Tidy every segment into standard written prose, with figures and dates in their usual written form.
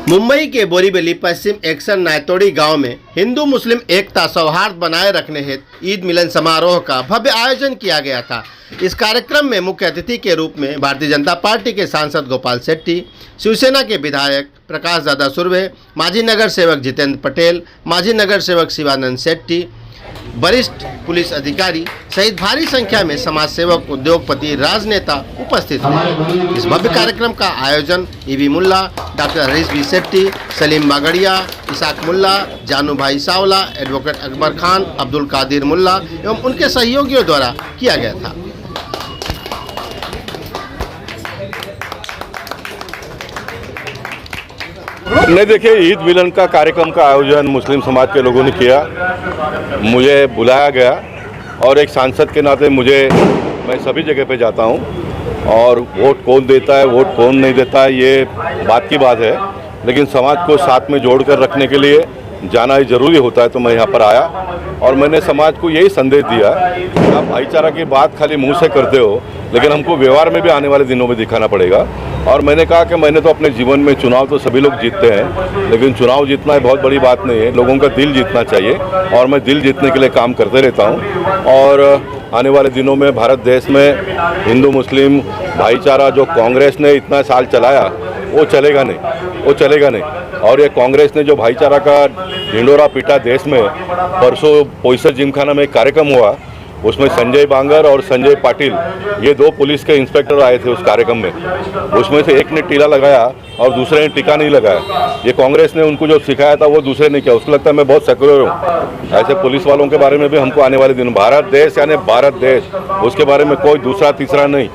मुंबई के बोरीवली पश्चिम एक्शन नायतोड़ी गांव में हिंदू मुस्लिम एकता सौहार्द बनाए रखने हेतु ईद मिलन समारोह का भव्य आयोजन किया गया था। इस कार्यक्रम में मुख्य अतिथि के रूप में भारतीय जनता पार्टी के सांसद गोपाल शेट्टी, शिवसेना के विधायक प्रकाश दादा सुर्वे, माजी नगर सेवक जितेंद्र पटेल, माजी नगर सेवक शिवानंद शेट्टी, वरिष्ठ पुलिस अधिकारी सहित भारी संख्या में समाज सेवक, उद्योगपति, राजनेता उपस्थित थे। इस भव्य कार्यक्रम का आयोजन E V Mulla, doctor Harish B Shetty, Salim Bagadia, Isaq Mulla, Janu भाई सावला, एडवोकेट अकबर खान, अब्दुल कादिर मुल्ला एवं उनके सहयोगियों द्वारा किया गया था। नहीं, देखिए, ईद मिलन का कार्यक्रम का आयोजन मुस्लिम समाज के लोगों ने किया। मुझे बुलाया गया और एक सांसद के नाते मैं सभी जगह पे जाता हूँ और वोट कौन देता है, वोट कौन नहीं देता है, ये बात की बात है, लेकिन समाज को साथ में जोड़कर रखने के लिए जाना ही ज़रूरी होता है। तो मैं यहाँ पर आया और मैंने समाज को यही संदेश दिया कि आप भाईचारा की बात खाली मुंह से करते हो, लेकिन हमको व्यवहार में भी आने वाले दिनों में दिखाना पड़ेगा। और मैंने कहा कि मैंने तो अपने जीवन में चुनाव तो सभी लोग जीतते हैं, लेकिन चुनाव जीतना बहुत बड़ी बात नहीं है, लोगों का दिल जीतना चाहिए और मैं दिल जीतने के लिए काम करते रहता हूँ। और आने वाले दिनों में भारत देश में हिंदू मुस्लिम भाईचारा जो कांग्रेस ने इतना साल चलाया, वो चलेगा नहीं। और ये कांग्रेस ने जो भाईचारा का ढिंडोरा पीटा देश में, परसों पोईसर जिमखाना में एक कार्यक्रम हुआ, उसमें संजय बांगर और संजय पाटिल, ये दो पुलिस के इंस्पेक्टर आए थे उस कार्यक्रम में। उसमें से एक ने टीला लगाया और दूसरे ने टीका नहीं लगाया। ये कांग्रेस ने उनको जो सिखाया था वो दूसरे ने किया। उसको लगता है मैं बहुत सेक्युलर हूँ। ऐसे पुलिस वालों के बारे में भी हमको आने वाले दिन, भारत देश यानी भारत देश, उसके बारे में कोई दूसरा तीसरा नहीं,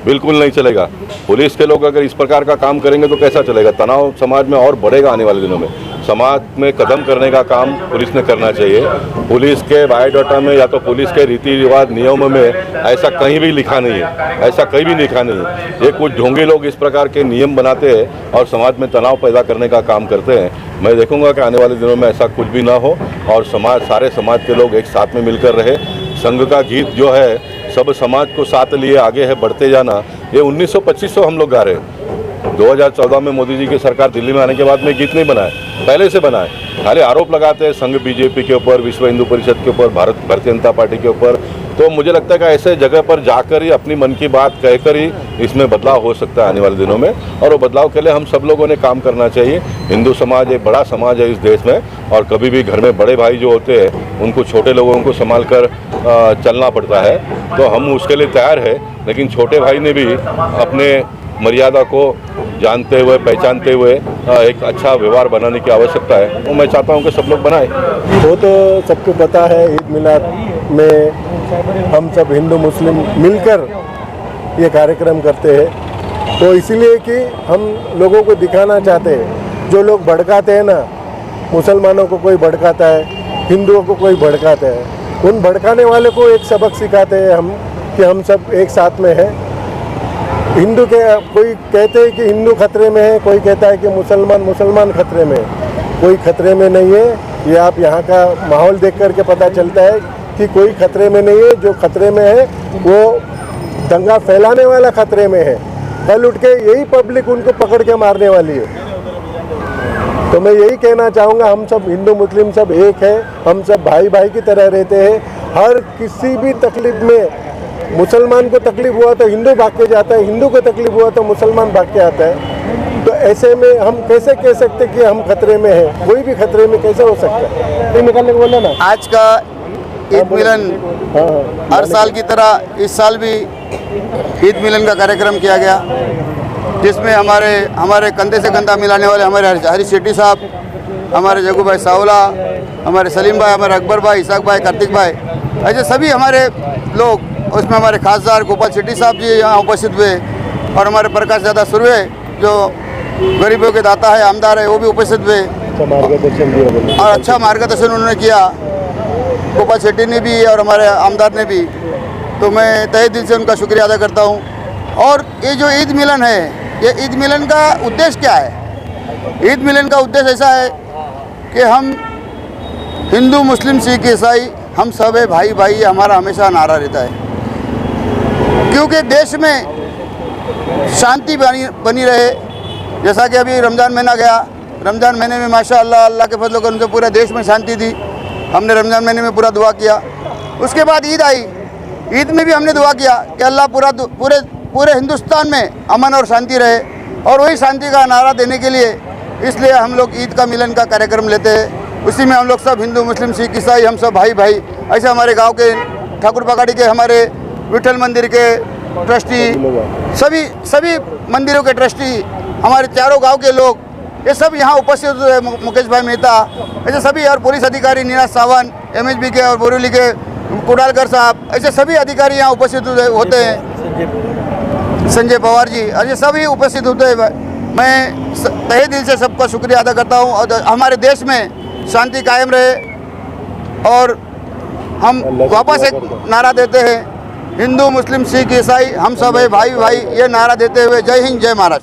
बिल्कुल नहीं चलेगा। पुलिस के लोग अगर इस प्रकार का काम करेंगे तो कैसा चलेगा? तनाव समाज में और बढ़ेगा आने वाले दिनों में। समाज में कदम करने का काम पुलिस ने करना चाहिए। पुलिस के बायोडाटा में या तो पुलिस के रीति रिवाज नियमों में ऐसा कहीं भी लिखा नहीं है, ये कुछ ढोंगी लोग इस प्रकार के नियम बनाते हैं और समाज में तनाव पैदा करने का काम करते हैं। मैं देखूंगा कि आने वाले दिनों में ऐसा कुछ भी ना हो और सारे समाज के लोग एक साथ में मिलकर रहे। संघ का गीत जो है, सब समाज को साथ लिए आगे है बढ़ते जाना, ये 1925 हम लोग गा रहे हैं। 2014 में मोदी जी की सरकार दिल्ली में आने के बाद में गीत नहीं बनाए, पहले से बनाए। खाली आरोप लगाते हैं संघ बीजेपी के ऊपर, विश्व हिंदू परिषद के ऊपर, भारतीय जनता पार्टी के ऊपर। तो मुझे लगता है कि ऐसे जगह पर जाकर ही अपनी मन की बात कहकर ही इसमें बदलाव हो सकता है आने वाले दिनों में। और वो बदलाव के लिए हम सब लोगों ने काम करना चाहिए। हिंदू समाज एक बड़ा समाज है इस देश में और कभी भी घर में बड़े भाई जो होते हैं उनको छोटे लोगों को संभाल कर चलना पड़ता है। तो हम उसके लिए तैयार है, लेकिन छोटे भाई ने भी अपने मर्यादा को जानते हुए, पहचानते हुए एक अच्छा व्यवहार बनाने की आवश्यकता है। तो मैं चाहता हूं कि सब लोग बनाएं। वो तो सबको पता है, ईद मिलाद में हम सब हिंदू मुस्लिम मिलकर ये कार्यक्रम करते हैं। तो इसलिए कि हम लोगों को दिखाना चाहते हैं, जो लोग भड़काते हैं ना, मुसलमानों को कोई भड़काता है, हिंदुओं को कोई भड़काता है, उन भड़काने वाले को एक सबक सिखाते हैं हम कि हम सब एक साथ में हैं। हिंदू के कोई कहते हैं कि हिंदू खतरे में है, कोई कहता है कि मुसलमान खतरे में है। कोई खतरे में नहीं है, ये आप यहाँ का माहौल देख कर के पता चलता है कि कोई खतरे में नहीं है। जो खतरे में है वो दंगा फैलाने वाला खतरे में है। कल उठ के यही पब्लिक उनको पकड़ के मारने वाली है। तो मैं यही कहना चाहूँगा, हम सब हिंदू मुस्लिम सब एक है, हम सब भाई भाई की तरह रहते हैं। हर किसी भी तकलीफ में मुसलमान को तकलीफ हुआ तो हिंदू भाग के जाता है, हिंदू को तकलीफ हुआ तो मुसलमान भाग के आता है। तो ऐसे में हम कैसे कह सकते कि हम खतरे में हैं? कोई भी खतरे में कैसे हो सकता है? निकालने को बोला ना। आज का ईद मिलन हर साल की तरह इस साल भी ईद मिलन का कार्यक्रम किया गया, जिसमें हमारे कंधे से कंधा मिलाने वाले हमारे हरीश शेट्टी साहब, हमारे जगू भाई सावला, हमारे सलीम भाई, हमारे अकबर भाई, इसाक भाई, कार्तिक भाई, ऐसे सभी हमारे लोग, उसमें हमारे खासदार गोपाल शेट्टी साहब जी यहाँ उपस्थित हुए और हमारे प्रकाश दादा सुर्वे जो गरीबों के दाता है, आमदार है, वो भी उपस्थित हुए और अच्छा मार्गदर्शन उन्होंने किया, गोपाल शेट्टी ने भी और हमारे आमदार ने भी। तो मैं तहे दिल से उनका शुक्रिया अदा करता हूँ। और ये जो ईद मिलन है, ये ईद मिलन का उद्देश्य क्या है? ईद मिलन का उद्देश्य ऐसा है कि हम हिंदू मुस्लिम सिख ईसाई हम सब है भाई भाई, ये हमारा हमेशा नारा रहता है। क्योंकि देश में शांति बनी रहे। जैसा कि अभी रमज़ान महीना गया, रमज़ान महीने में माशाअल्लाह अल्लाह के फजल करम से पूरे देश में शांति थी। हमने रमज़ान महीने में पूरा दुआ किया। उसके बाद ईद आई, ईद में भी हमने दुआ किया कि अल्लाह पूरे हिंदुस्तान में अमन और शांति रहे, और वही शांति का नारा देने के लिए इसलिए हम लोग ईद का मिलन का कार्यक्रम लेते हैं। उसी में हम लोग सब हिंदू मुस्लिम सिख ईसाई हम सब भाई भाई, ऐसे हमारे गांव के ठाकुर पगाड़ी के, हमारे विठल मंदिर के ट्रस्टी, सभी मंदिरों के ट्रस्टी, हमारे चारों गांव के लोग, ये सब यहाँ उपस्थित हुए। मुकेश भाई मेहता, ऐसे सभी, और पुलिस अधिकारी नीरज सावंत, MHB के और बोरीवली के कुडालकर साहब, ऐसे सभी अधिकारी यहाँ उपस्थित होते हैं, संजय पवार जी, और ये सभी उपस्थित होते हैं। मैं तहे दिल से सबका शुक्रिया अदा करता हूँ, और हमारे देश में शांति कायम रहे। और हम वापस एक नारा देते हैं, हिंदू मुस्लिम सिख ईसाई हम सब है भाई भाई, ये नारा देते हुए जय हिंद जय महाराष्ट्र।